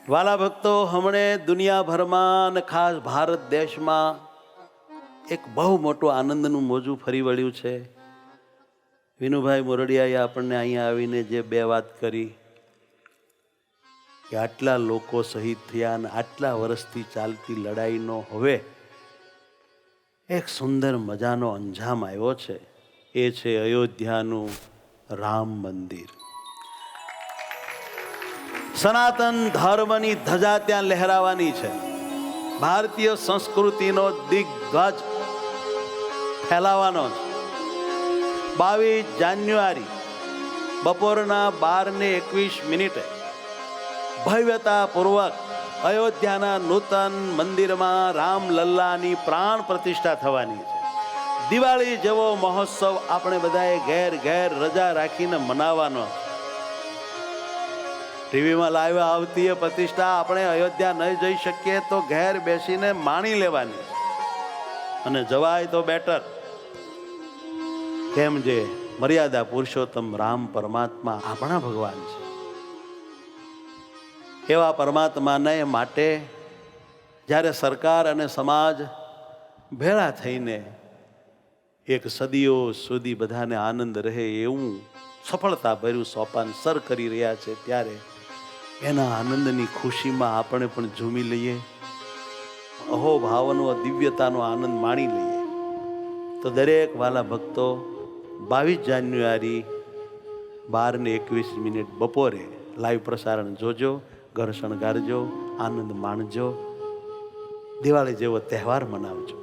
વાલા ભક્તો, હમણે દુનિયાભરમાં અને ખાસ ભારત દેશમાં એક બહુ મોટું આનંદનું મોજું ફરી વળ્યું છે. વિનુભાઈ મોરડિયાએ આપણને અહીંયા આવીને જે બે વાત કરી કે આટલા લોકો શહીદ થયા અને આટલા વર્ષથી ચાલતી લડાઈનો હવે એક સુંદર મજાનો અંજામ આવ્યો છે. એ છે અયોધ્યાનું રામ મંદિર. સનાતન ધર્મની ધજા ત્યાં લહેરાવાની છે. ભારતીય સંસ્કૃતિનો દિગ્ધ્વજ ફેલાવાનો છે. 22 જાન્યુઆરી બપોરના 12:21 ભવ્યતાપૂર્વક અયોધ્યાના નૂતન મંદિરમાં રામલલ્લાની પ્રાણ પ્રતિષ્ઠા થવાની છે. દિવાળી જેવો મહોત્સવ આપણે બધાએ ઘેર ઘેર રજા રાખીને મનાવવાનો. ટીવીમાં લાઈવ આવતી પ્રતિષ્ઠા આપણે અયોધ્યા નહીં જઈ શકીએ તો ઘેર બેસીને માણી લેવાની અને જવાય તો બેટર. કેમ જે મર્યાદા પુરુષોત્તમ રામ પરમાત્મા આપણા ભગવાન છે. એવા પરમાત્માને માટે જ્યારે સરકાર અને સમાજ ભેળા થઈને એક સદીઓ સુધી બધાને આનંદ રહે એવું સફળતાભર્યું સોપાન સર કરી રહ્યા છે, ત્યારે એના આનંદની ખુશીમાં આપણે પણ ઝૂમી લઈએ, અહોભાવનો દિવ્યતાનો આનંદ માણી લઈએ. તો દરેક વાલા ભક્તો 22 જાન્યુઆરી 12:21 બપોરે લાઈવ પ્રસારણ જોજો, ઘર શણગારજો, આનંદ માણજો, દિવાળી જેવો તહેવાર મનાવજો.